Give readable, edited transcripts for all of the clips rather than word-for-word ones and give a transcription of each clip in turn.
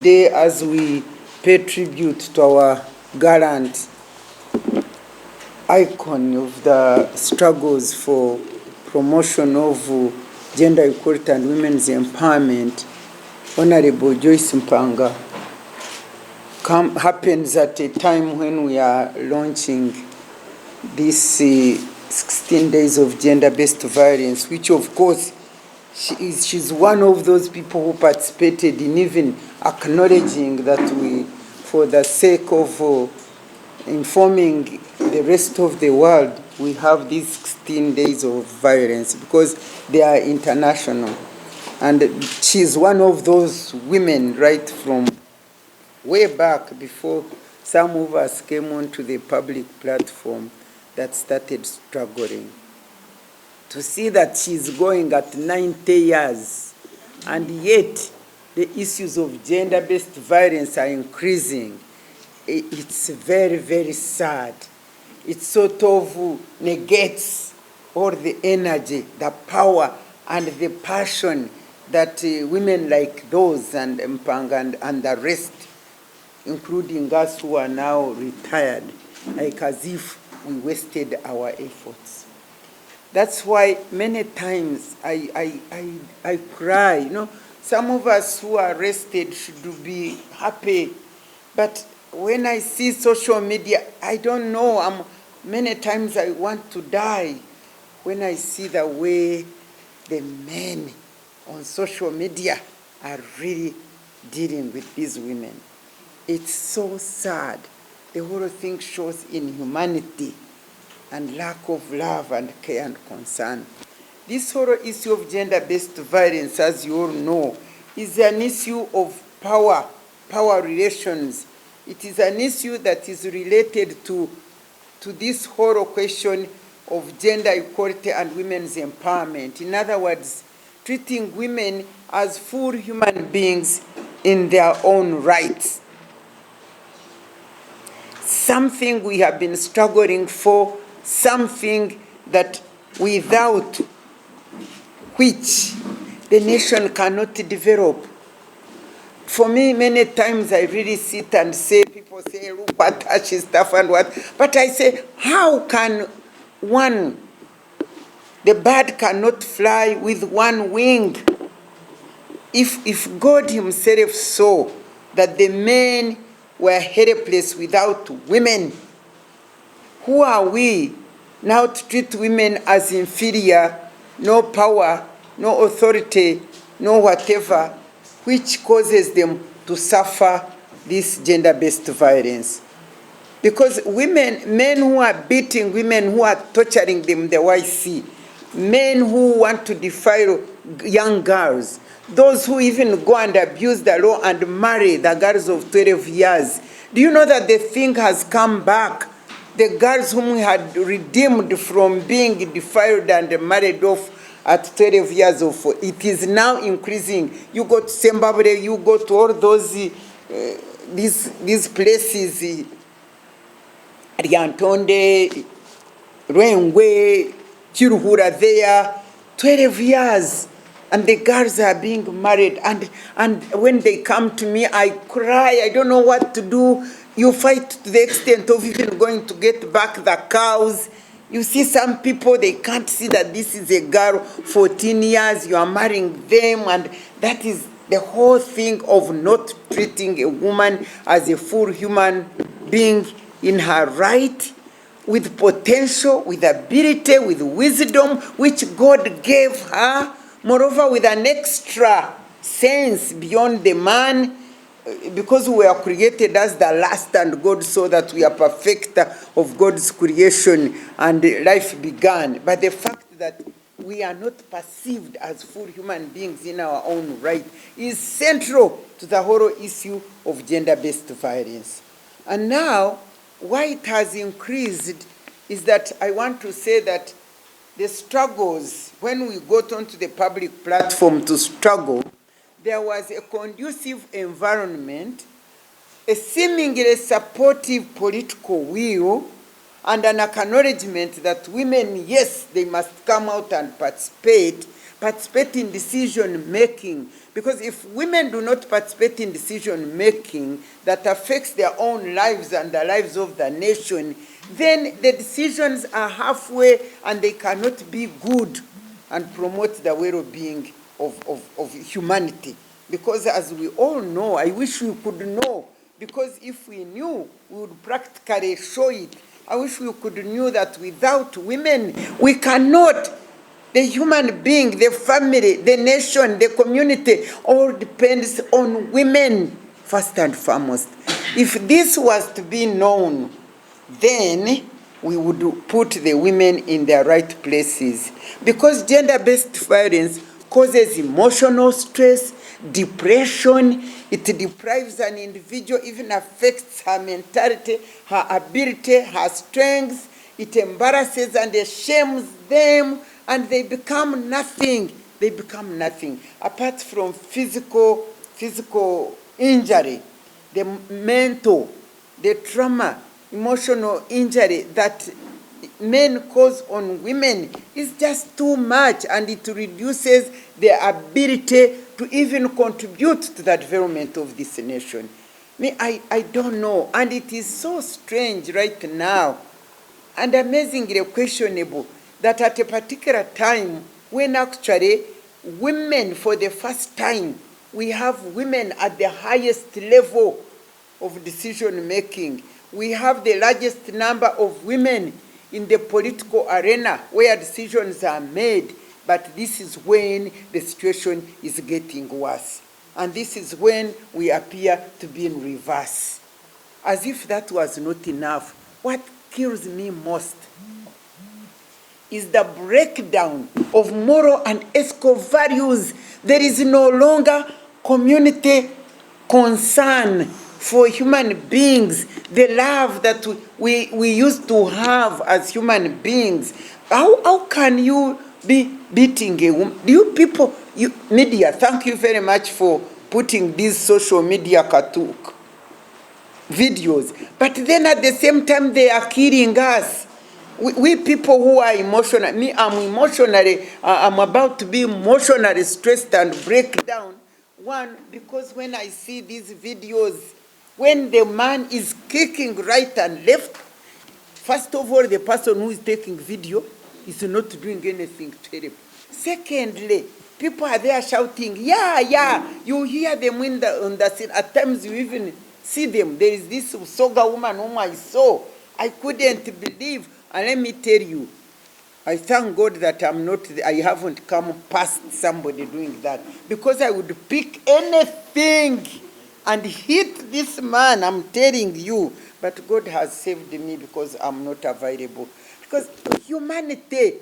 Today, as we pay tribute to our gallant icon of the struggles for promotion of gender equality and women's empowerment, Honorable Joyce Mpanga, happens at a time when we are launching this 16 days of gender-based violence, which of course she's one of those people who participated in even acknowledging that we, for the sake of informing the rest of the world, we have these 16 days of violence because they are international. And she's one of those women right from way back before some of us came onto the public platform that started struggling. To see that she's going at 90 years, and yet the issues of gender-based violence are increasing. It's very, very sad. It sort of negates all the energy, the power, and the passion that women like those and Mpanga and the rest, including us who are now retired, like as if we wasted our efforts. That's why many times I cry. You know, some of us who are arrested should be happy, but when I see social media, I don't know. Many times I want to die when I see the way the men on social media are really dealing with these women. It's so sad. The whole thing shows inhumanity and lack of love and care and concern. This whole issue of gender-based violence, as you all know, is an issue of power relations. It is an issue that is related to this whole question of gender equality and women's empowerment. In other words, treating women as full human beings in their own rights. Something we have been struggling for, something that without which the nation cannot develop. For me, many times I really sit and say, people say, look what touchy stuff and what, but I say, how can the bird cannot fly with one wing? If God himself saw that the men were helpless without women, who are we now to treat women as inferior, no power, no authority, no whatever, which causes them to suffer this gender-based violence? Because men who are beating women, who are torturing them, the YC, men who want to defile young girls, those who even go and abuse the law and marry the girls of 12 years. Do you know that the thing has come back? The girls whom we had redeemed from being defiled and married off at 12 years of, it is now increasing. You go to Zimbabwe, you go to all those, these places, Riantonde, Rwengwe, Chiruhura there, 12 years. And the girls are being married. And when they come to me, I cry. I don't know what to do. You fight to the extent of even going to get back the cows. You see some people, they can't see that this is a girl, 14 years, you are marrying them. And that is the whole thing of not treating a woman as a full human being in her right, with potential, with ability, with wisdom, which God gave her. Moreover, with an extra sense beyond the man, because we are created as the last and God saw that we are perfecter of God's creation and life began. But the fact that we are not perceived as full human beings in our own right is central to the whole issue of gender-based violence. And now, why it has increased is that I want to say that the struggles, when we got onto the public platform to struggle, there was a conducive environment, a seemingly supportive political will, and an acknowledgement that women, yes, they must come out and participate, participate in decision making. Because if women do not participate in decision making that affects their own lives and the lives of the nation, then the decisions are halfway and they cannot be good and promote the well-being of humanity. Because as we all know, I wish we could know, because if we knew, we would practically show it. I wish we could know that without women, we cannot. The human being, the family, the nation, the community, all depends on women, first and foremost. If this was to be known, then we would put the women in their right places. Because gender-based violence causes emotional stress, depression, it deprives an individual, even affects her mentality, her ability, her strength, it embarrasses and shames them, and they become nothing. They become nothing. Apart from physical injury, the mental, the trauma, emotional injury that men cause on women is just too much, and it reduces their ability to even contribute to the development of this nation. I don't know, and it is so strange right now and amazingly questionable that at a particular time when actually women, for the first time, we have women at the highest level of decision making. We have the largest number of women in the political arena where decisions are made, but this is when the situation is getting worse. And this is when we appear to be in reverse. As if that was not enough, what kills me most is the breakdown of moral and ethical values. There is no longer community concern for human beings, the love that we used to have as human beings. How can you be beating a woman? You people, media, thank you very much for putting these social media cartoon videos. But then at the same time, they are killing us. We people who are emotional, I'm about to be emotionally stressed and break down. One, because when I see these videos, when the man is kicking right and left, first of all, the person who is taking video is not doing anything terrible. Secondly, people are there shouting, yeah, you hear them on the scene. At times you even see them. There is this Soga woman whom I saw. I couldn't believe. And let me tell you, I thank God that I haven't come past somebody doing that. Because I would pick anything and hit this man, I'm telling you. But God has saved me because I'm not available. Because humanity,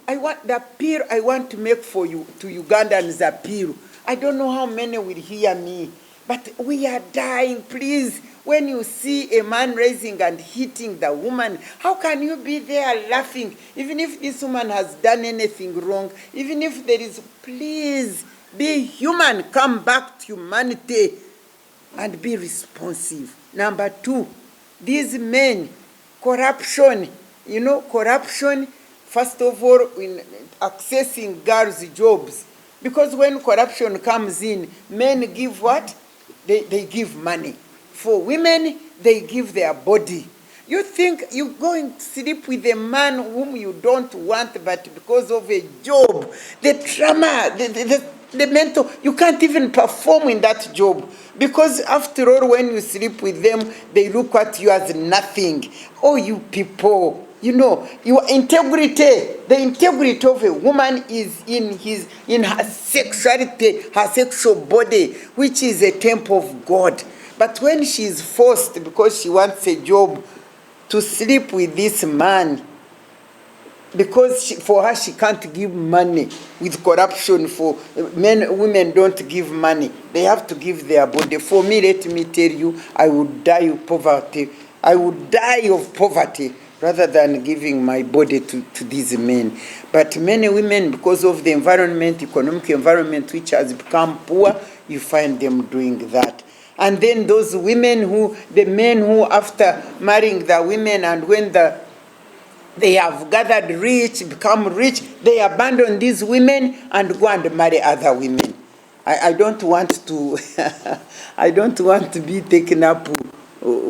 the appeal I want to make for you, to Ugandans appeal. I don't know how many will hear me. But we are dying, please. When you see a man raising and hitting the woman, how can you be there laughing? Even if this woman has done anything wrong, even if there is, please, be human, come back to humanity and be responsive. Number two, these men, corruption, corruption, first of all, in accessing girls' jobs. Because when corruption comes in, men give what? They give money. For women, they give their body. You think you're going to sleep with a man whom you don't want, but because of a job, the trauma, the mental, you can't even perform in that job. Because after all, when you sleep with them, they look at you as nothing. Oh, you people, your integrity, the integrity of a woman is in her sexuality, her sexual body, which is a temple of God. But when she is forced, because she wants a job, to sleep with this man, because for her she can't give money with corruption. For women don't give money. They have to give their body. For me, let me tell you, I would die of poverty. I would die of poverty rather than giving my body to these men. But many women, because of the environment, economic environment, which has become poor, you find them doing that. And then the men who, after marrying the women, and when the They have gathered rich, become rich. They abandon these women and go and marry other women. I don't want to, I don't want to be taken up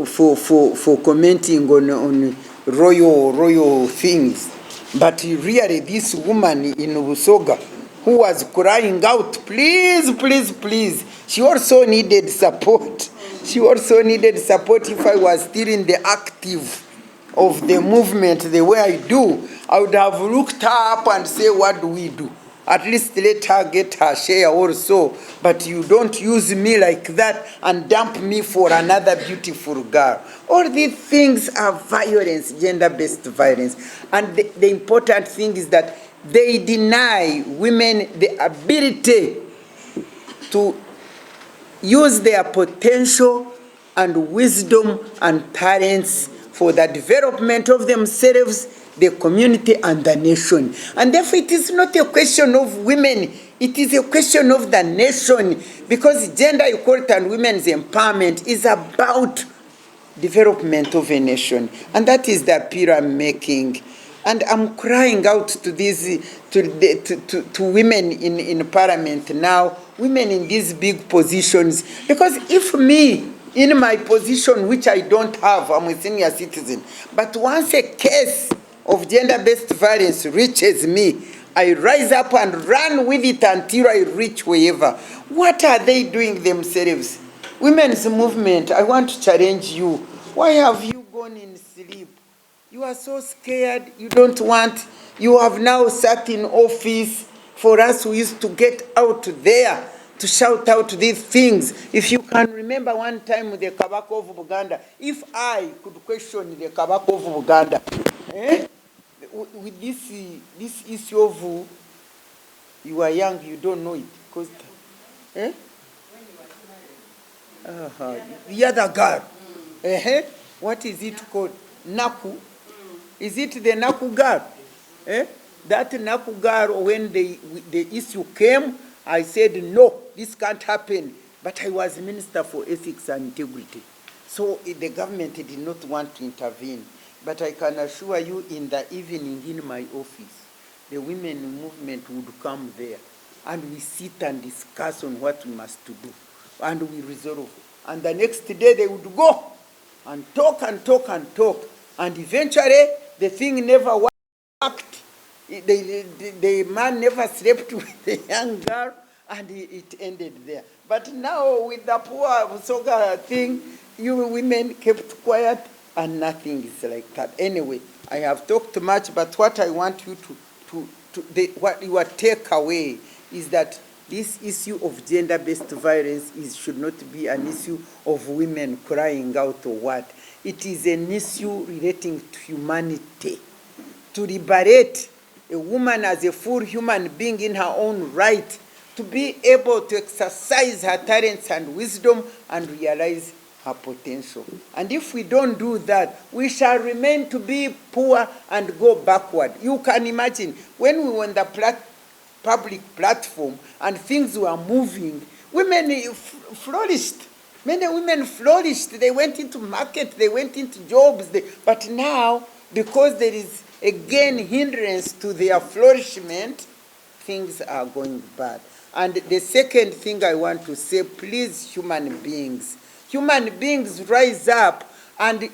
for commenting on royal things. But really, this woman in Busoga who was crying out, please, please, please, she also needed support. She also needed support. If I was still in the active of the movement the way I do, I would have looked her up and say, what do we do? At least let her get her share also. But you don't use me like that and dump me for another beautiful girl. All these things are violence, gender-based violence. And the important thing is that they deny women the ability to use their potential and wisdom and talents for the development of themselves, the community, and the nation. And therefore, it is not a question of women, it is a question of the nation, because gender equality and women's empowerment is about development of a nation. And that is the appeal I'm making. And I'm crying out to these, to women in parliament now, women in these big positions, because if me, in my position, which I don't have, I'm a senior citizen, but once a case of gender-based violence reaches me, I rise up and run with it until I reach wherever. What are they doing themselves? Women's movement, I want to challenge you. Why have you gone in sleep? You are so scared, you don't want, you have now sat in office. For us who used to get out there to shout out these things. If you can remember one time with the Kabako of Buganda, if I could question the Kabako of Buganda, with this issue of you are young, you don't know it. Because, the other girl, what is it called? Naku. Is it the Naku girl? That Naku girl, when the issue came, I said, no, this can't happen. But I was Minister for Ethics and Integrity. So the government did not want to intervene. But I can assure you, in the evening in my office, the women movement would come there. And we sit and discuss on what we must do. And we resolve. And the next day they would go and talk and talk and talk. And eventually, the thing never worked. The man never slept with the young girl, and it ended there. But now, with the poor Soga thing, you women kept quiet, and nothing is like that. Anyway, I have talked much, but what I want you what your takeaway is that this issue of gender-based violence should not be an issue of women crying out or what. It is an issue relating to humanity. To liberate a woman as a full human being in her own right, to be able to exercise her talents and wisdom and realize her potential. And if we don't do that, we shall remain to be poor and go backward. You can imagine, when we were on the public platform and things were moving, women flourished. Many women flourished. They went into market, they went into jobs. But now, because there is, again, hindrance to their flourishment, things are going bad. And the second thing I want to say, please, human beings, rise up and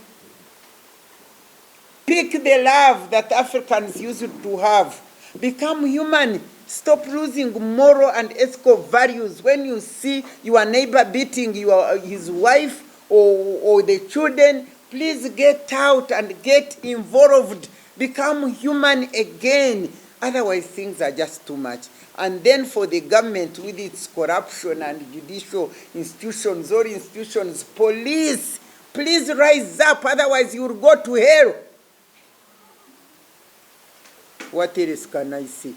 pick the love that Africans used to have. Become human. Stop losing moral and ethical values. When you see your neighbor beating his wife or the children, please get out and get involved. Become human again. Otherwise, things are just too much. And then for the government with its corruption and judicial institutions, all institutions, police, please rise up. Otherwise, you will go to hell. What else can I say?